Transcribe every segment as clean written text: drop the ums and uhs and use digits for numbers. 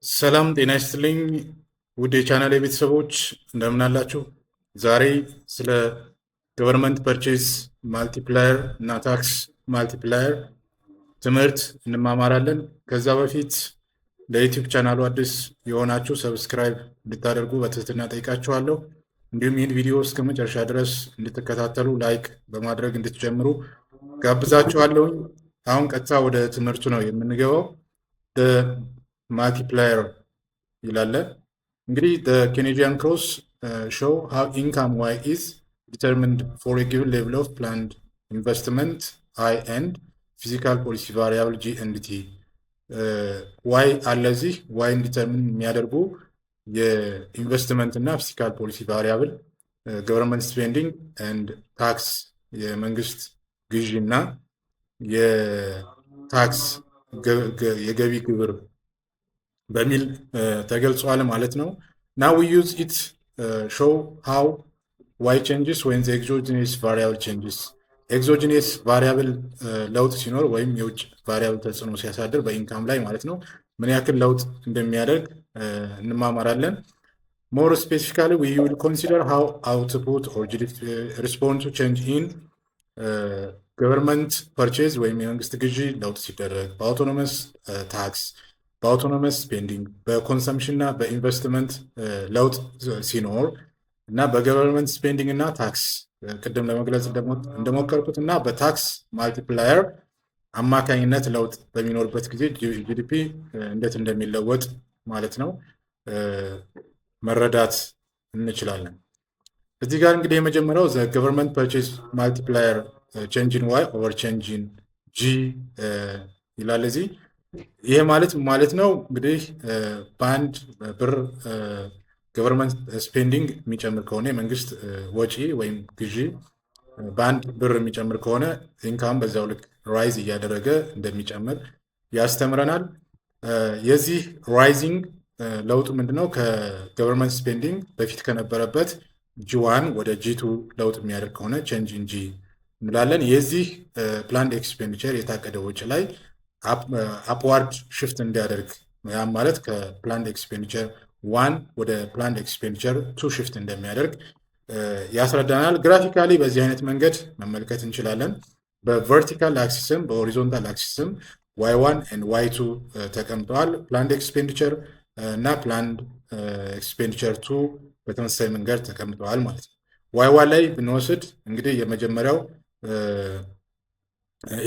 ሰላም ጤና ይስጥልኝ ውድ የቻናል ቤተሰቦች እንደምን አላችሁ? ዛሬ ስለ ገቨርንመንት ፐርቼዝ ማልቲፕላየር እና ታክስ ማልቲፕላየር ትምህርት እንማማራለን። ከዛ በፊት ለዩቲዩብ ቻናሉ አዲስ የሆናችሁ ሰብስክራይብ እንድታደርጉ በትህትና ጠይቃችኋለሁ። እንዲሁም ይህን ቪዲዮ እስከ መጨረሻ ድረስ እንድትከታተሉ ላይክ በማድረግ እንድትጀምሩ ጋብዛችኋለሁኝ። አሁን ቀጥታ ወደ ትምህርቱ ነው የምንገባው። multiplier ይላል። እንግዲህ the Keynesian cross show how income y is determined for a given level of planned investment I and physical policy variable g and t y አለዚህ y ዲተርሚን የሚያደርጉ የኢንቨስትመንት እና ፊዚካል ፖሊሲ ቫሪያብል ገቨርንመንት ስፔንዲንግ ኤንድ ታክስ የመንግስት ግዢ እና የታክስ የገቢ ግብር በሚል ተገልጿል ማለት ነው። now we use it show how y changes when the exogenous variable changes exogenous variable ለውጥ ሲኖር ወይም የውጭ ቫሪያብል ተጽዕኖ ሲያሳድር በኢንካም ላይ ማለት ነው ምን ያክል ለውጥ እንደሚያደርግ እንማማራለን። more specifically we will consider how output or GDP respond to change in government purchase ወይም የመንግስት ግዢ ለውጥ ሲደረግ በአውቶኖመስ ታክስ በአውቶኖመስ ስፔንዲንግ በኮንሰምፕሽን እና በኢንቨስትመንት ለውጥ ሲኖር እና በገቨርንመንት ስፔንዲንግ እና ታክስ ቅድም ለመግለጽ እንደሞከርኩት እና በታክስ ማልቲፕላየር አማካኝነት ለውጥ በሚኖርበት ጊዜ ጂዲፒ እንዴት እንደሚለወጥ ማለት ነው መረዳት እንችላለን። እዚህ ጋር እንግዲህ የመጀመሪያው ዘ ገቨርንመንት ፐርቼዝ ማልቲፕላየር ቼንጅ ኢን ዋይ ኦቨር ቼንጅ ኢን ጂ ይላል። እዚህ ይሄ ማለት ነው እንግዲህ በአንድ ብር ገቨርንመንት ስፔንዲንግ የሚጨምር ከሆነ የመንግስት ወጪ ወይም ግዢ በአንድ ብር የሚጨምር ከሆነ ኢንካም በዛው ልክ ራይዝ እያደረገ እንደሚጨምር ያስተምረናል። የዚህ ራይዚንግ ለውጡ ምንድነው? ከገቨርንመንት ስፔንዲንግ በፊት ከነበረበት ጂ1 ወደ ጂ2 ለውጥ የሚያደርግ ከሆነ ቼንጅ ኢን ጂ እንላለን። የዚህ ፕላንድ ኤክስፔንዲቸር የታቀደ ወጪ ላይ አፕዋርድ ሽፍት እንዲያደርግ ያም ማለት ከፕላንድ ኤክስፔንዲቸር 1 ወደ ፕላንድ ኤክስፔንዲቸር 2 ሽፍት እንደሚያደርግ ያስረዳናል። ግራፊካሊ በዚህ አይነት መንገድ መመልከት እንችላለን። በቨርቲካል አክሲስም በሆሪዞንታል አክሲስም y1 and y2 ተቀምጠዋል። ፕላንድ ኤክስፔንዲቸር እና ፕላንድ ኤክስፔንዲቸር 2 በተመሳሳይ መንገድ ተቀምጠዋል ማለት ነው። y1 ላይ ብንወስድ እንግዲህ የመጀመሪያው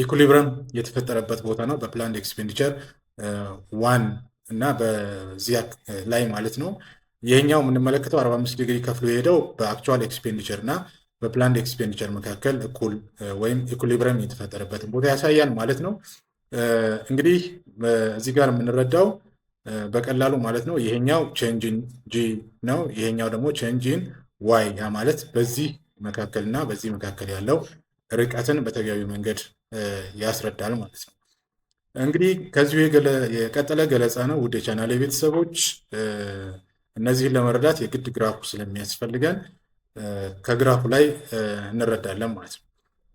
ኢኩሊብረም የተፈጠረበት ቦታ ነው በፕላንድ ኤክስፔንዲቸር 1 እና በዚያ ላይ ማለት ነው። ይሄኛው የምንመለከተው 45 ዲግሪ ከፍሎ የሄደው በአክቹዋል ኤክስፔንዲቸር እና በፕላንድ ኤክስፔንዲቸር መካከል እኩል ወይም ኢኩሊብረም የተፈጠረበትን ቦታ ያሳያል ማለት ነው። እንግዲህ እዚህ ጋር የምንረዳው በቀላሉ ማለት ነው ይሄኛው ቼንጅን ጂ ነው፣ ይሄኛው ደግሞ ቼንጅን ዋይ። ያ ማለት በዚህ መካከል እና በዚህ መካከል ያለው ርቀትን በተገቢ መንገድ ያስረዳል ማለት ነው። እንግዲህ ከዚሁ የቀጠለ ገለጻ ነው ውድ የቻናሌ ቤተሰቦች። እነዚህን ለመረዳት የግድ ግራፉ ስለሚያስፈልገን ከግራፉ ላይ እንረዳለን ማለት ነው።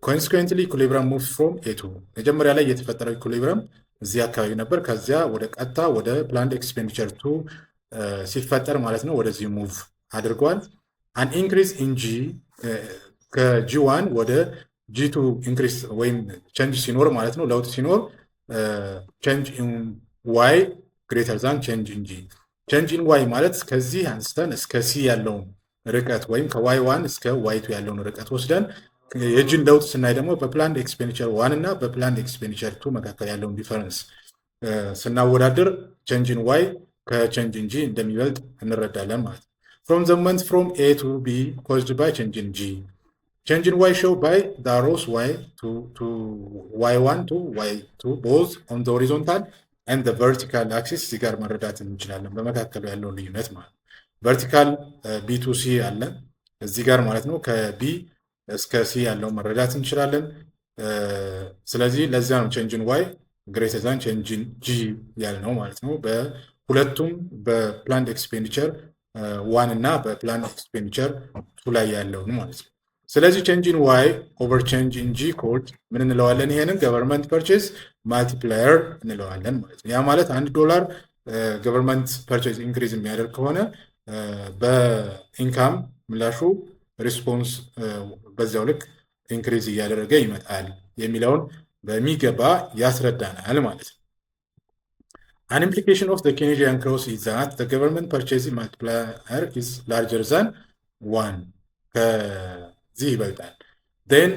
ኮንሲኩዌንትሊ ኢኩሊብረም ሙቭ ፍሮም ኤቱ መጀመሪያ ላይ የተፈጠረው ኢኩሊብረም እዚህ አካባቢ ነበር። ከዚያ ወደ ቀጥታ ወደ ፕላንድ ኤክስፔንዲቸር 2 ሲፈጠር ማለት ነው ወደዚህ ሙቭ አድርጓል። አን ኢንክሪዝ ኢን ጂ ከጂ1 ወደ ጂ2 ኢንክሪዝ ወይም ቼንጅ ሲኖር ማለት ነው ለውጥ ሲኖር ቼንጅ ኢን ዋይ ግሬተር ዛን ቼንጅ ኢን ጂ። ቼንጅ ኢን ዋይ ማለት ከዚህ አንስተን እስከ ሲ ያለውን ርቀት ወይም ከዋይ1 እስከ ዋይ2 ያለውን ርቀት ወስደን የጂን ለውጥ ስናይ ደግሞ በፕላንድ ኤክስፔንዲቸር 1 እና በፕላንድ ኤክስፔንዲቸር 2 መካከል ያለውን ዲፈረንስ ስናወዳድር ቼንጅ ኢን ዋይ ከቼንጅ ኢን ጂ እንደሚበልጥ እንረዳለን ማለት ነው። from the month from A to B caused by change in G. Change in Y show by the arrows Y to Y1 to Y2 both on the horizontal and the vertical axis እዚህ ጋር መረዳት እንችላለን በመካከሉ ያለውን ልዩነት ማለት ነው። ቨርቲካል B to C አለ እዚህ ጋር ማለት ነው። ከቢ እስከ ሲ ያለውን መረዳት እንችላለን። ስለዚህ ለዚያ ነው change in Y greater than change in G ያልነው ማለት ነው። በሁለቱም በፕላንድ ኤክስፔንዲቸር 1 እና በፕላን ኤክስፔንዲቸር 2 ላይ ያለውን ማለት ነው። ስለዚህ ቼንጅ ኢን ዋይ ኦቨር ቼንጅ ኢን ጂ ኮድ ምን እንለዋለን? ይሄንን ገቨርንመንት ፐርቼዝ ማልቲፕላየር እንለዋለን ማለት ነው። ያ ማለት $1 ገቨርንመንት ፐርቼዝ ኢንክሪዝ የሚያደርግ ከሆነ በኢንካም ምላሹ ሪስፖንስ በዚያው ልክ ኢንክሪዝ እያደረገ ይመጣል የሚለውን በሚገባ ያስረዳናል ማለት ነው። An implication of the Keynesian clause is that the government purchasing multiplier is larger than 1 ከዚህ ይበልጣል። then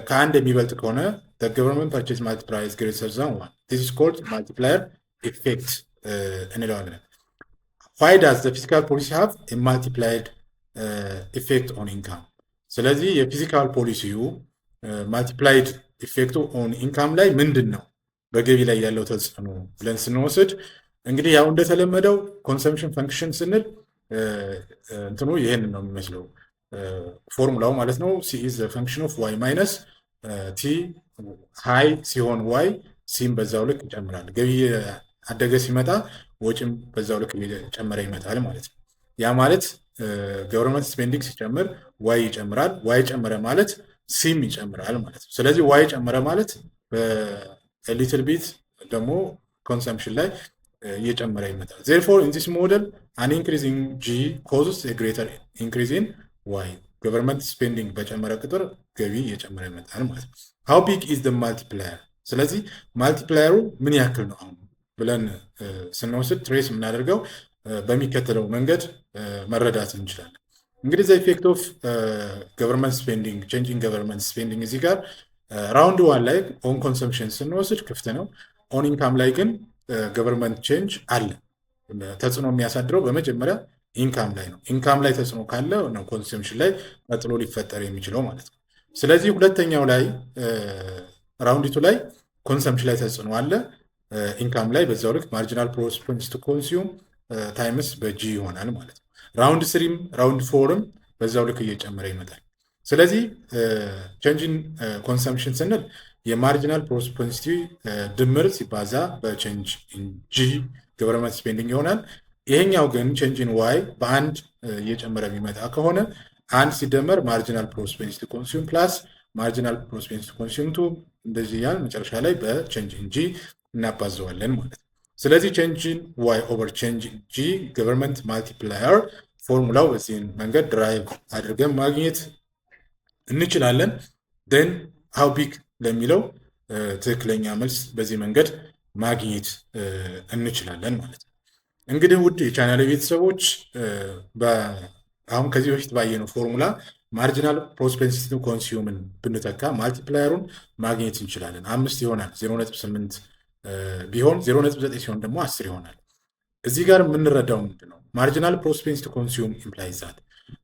ከአንድ የሚበልጥ ከሆነ the government purchase multiplier is greater than 1. This is called multiplier effect እንለዋለን። Why does the fiscal policy have a multiplied effect on income? ስለዚህ የፊዚካል ፖሊሲው multiplied effect on income ላይ ምንድን ነው በገቢ ላይ ያለው ተጽዕኖ ብለን ስንወስድ እንግዲህ ያው እንደተለመደው ኮንሰምፕሽን ፈንክሽን ስንል እንትኑ ይሄንን ነው የሚመስለው ፎርሙላው ማለት ነው። ሲ ኢዝ ዘ ፈንክሽን ኦፍ ዋይ ማይነስ ቲ ሃይ ሲሆን ዋይ ሲም በዛው ልክ ይጨምራል። ገቢ አደገ ሲመጣ ወጪም በዛው ልክ እየጨመረ ይመጣል ማለት ነው። ያ ማለት ገቨርንመንት ስፔንዲንግ ሲጨምር ዋይ ይጨምራል። ዋይ ጨመረ ማለት ሲም ይጨምራል ማለት ነው። ስለዚህ ዋይ ጨመረ ማለት በሊትል ቢት ደግሞ ኮንሰምፕሽን ላይ እየጨመረ ይመጣል። therefore in this model an increase in G causes a greater increase in Y. ገቨርንመንት ስፔንዲንግ በጨመረ ቁጥር ገቢ እየጨመረ ይመጣል ማለት ነው። how big is the multiplier? ስለዚህ ማልቲፕላየሩ ምን ያክል ነው አሁን ብለን ስንወስድ ትሬስ የምናደርገው በሚከተለው መንገድ መረዳት እንችላለን። እንግዲህ ዘ ኢፌክት ኦፍ ገቨርንመንት ስፔንዲንግ ቼንጂንግ ገቨርንመንት ስፔንዲንግ እዚህ ጋር ራውንድ ዋን ላይ ኦን ኮንሰምፕሽን ስንወስድ ክፍት ነው። ኦን ኢንካም ላይ ግን ገቨርንመንት ቼንጅ አለ። ተጽዕኖ የሚያሳድረው በመጀመሪያ ኢንካም ላይ ነው። ኢንካም ላይ ተጽዕኖ ካለ ነው ኮንሰምፕሽን ላይ ቀጥሎ ሊፈጠር የሚችለው ማለት ነው። ስለዚህ ሁለተኛው ላይ ራውንዲቱ ላይ ኮንሰምፕሽን ላይ ተጽዕኖ አለ። ኢንካም ላይ በዛው ልክ ማርጂናል ፕሮስፐሪቲ ቱ ኮንሱም ታይምስ በጂ ይሆናል ማለት ነው። ራውንድ ስሪም ራውንድ ፎርም በዛው ልክ እየጨመረ ይመጣል። ስለዚህ ቼንጅን ኮንሰምፕሽን ስንል የማርጂናል ፕሮስፐሪቲ ድምር ሲባዛ በቼንጅ ጂ ገቨርንመንት ስፔንዲንግ ይሆናል። ይሄኛው ግን ቼንጅን ዋይ በአንድ እየጨመረ የሚመጣ ከሆነ አንድ ሲደመር ማርጂናል ፕሮስፐሪቲ ኮንሱም ፕላስ ማርጂናል ፕሮስፐሪቲ ኮንሱም ቱ እንደዚህ ያህል መጨረሻ ላይ በቼንጅን ጂ እናባዘዋለን ማለት ነው። ስለዚህ ቼንጅን ዋይ ኦቨር ቼንጅን ጂ ገቨርንመንት ማልቲፕላየር ፎርሙላው በዚህን መንገድ ድራይቭ አድርገን ማግኘት እንችላለን። ደን ሃው ቢግ ለሚለው ትክክለኛ መልስ በዚህ መንገድ ማግኘት እንችላለን ማለት ነው። እንግዲህ ውድ የቻናል ቤተሰቦች አሁን ከዚህ በፊት ባየነው ፎርሙላ ማርጂናል ፕሮስፐሪቲ ኮንሱምን ብንተካ ማልቲፕላየሩን ማግኘት እንችላለን። 5 ይሆናል 0.8 ቢሆን 0.9 ሲሆን ደግሞ 10 ይሆናል። እዚህ ጋር የምንረዳው ምንድን ነው? ማርጂናል ፕሮስፐሪቲ ኮንሱም ኢምፕላይዝ ዛት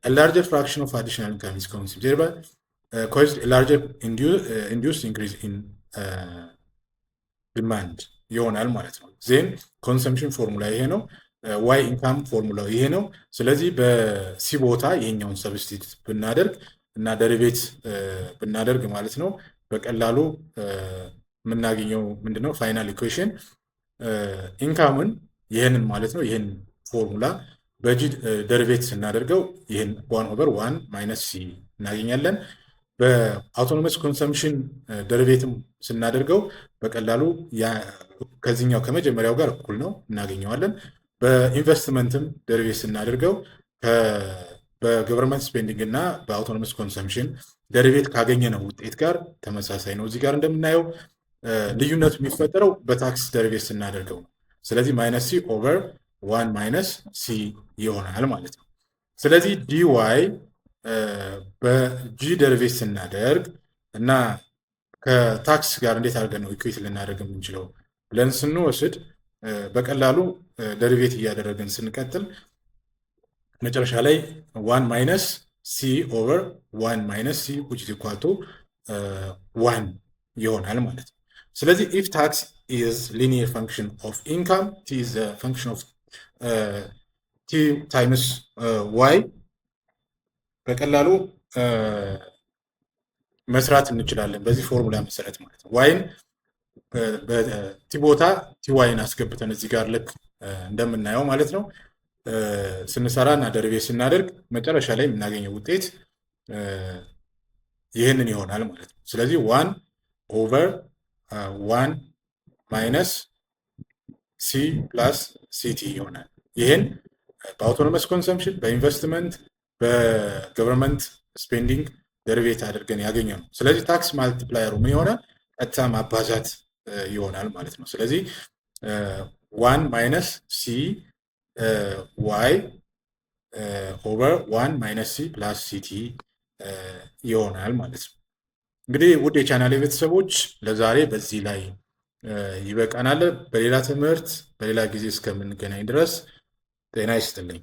a larger fraction of additional income is consumed, thereby caused a larger induced increase in demand ይሆናል ማለት ነው። ዜን ኮንሰምፕሽን ፎርሙላ ይሄ ነው። ዋይ ኢንካም ፎርሙላው ይሄ ነው። ስለዚህ በሲ ቦታ ይሄኛውን ሰብስቲት ብናደርግ እና ደሪቬት ብናደርግ ማለት ነው በቀላሉ የምናገኘው ምንድነው ፋይናል ኢኩዌሽን ኢንካምን ይሄንን ማለት ነው። ይሄን ፎርሙላ በጂ ደሪቬት ስናደርገው ይሄን 1/1 ማይነስ ሲ እናገኛለን። በአውቶኖመስ ኮንሰምፕሽን ደሪቬትም ስናደርገው በቀላሉ ከዚህኛው ከመጀመሪያው ጋር እኩል ነው እናገኘዋለን። በኢንቨስትመንትም ደሪቬት ስናደርገው በገቨርንመንት ስፔንዲንግ እና በአውቶኖመስ ኮንሰምፕሽን ደሪቬት ካገኘነው ውጤት ጋር ተመሳሳይ ነው። እዚህ ጋር እንደምናየው ልዩነቱ የሚፈጠረው በታክስ ደሪቬት ስናደርገው ነው። ስለዚህ ማይነስ ሲ ኦቨር 1 ማይነስ ሲ ይሆናል ማለት ነው። ስለዚህ ዲዋይ በጂ ደሪቬት ስናደርግ እና ከታክስ ጋር እንዴት አድርገን ነው ኢኩዌት ልናደርግ የምንችለው ብለን ስንወስድ በቀላሉ ደሪቬት እያደረግን ስንቀጥል መጨረሻ ላይ 1 ማይነስ ሲ ኦቨር 1 ማይነስ ሲ which is equal to 1 ይሆናል ማለት ነው። ስለዚህ if tax is linear function of income, t is the function of t times y በቀላሉ መስራት እንችላለን በዚህ ፎርሙላ መሰረት ማለት ነው። ዋይን በቲ ቦታ ቲ ዋይን አስገብተን እዚህ ጋር ልክ እንደምናየው ማለት ነው ስንሰራ እና ደሪቬት ስናደርግ መጨረሻ ላይ የምናገኘው ውጤት ይህንን ይሆናል ማለት ነው። ስለዚህ 1/1 ማይነስ ሲ ፕላስ ሲቲ ይሆናል። ይህን በአውቶኖመስ ኮንሰምፕሽን፣ በኢንቨስትመንት፣ በገቨርንመንት ስፔንዲንግ ደሪቬት አድርገን ያገኘ ነው። ስለዚህ ታክስ ማልቲፕላየሩ ምን ይሆናል? ቀጥታ ማባዛት ይሆናል ማለት ነው። ስለዚህ ዋን ማይነስ ሲ ዋይ ኦቨር ዋን ማይነስ ሲ ፕላስ ሲቲ ይሆናል ማለት ነው። እንግዲህ ውድ የቻናል ቤተሰቦች ለዛሬ በዚህ ላይ ይበቃናል። በሌላ ትምህርት በሌላ ጊዜ እስከምንገናኝ ድረስ ጤና ይስጥልኝ።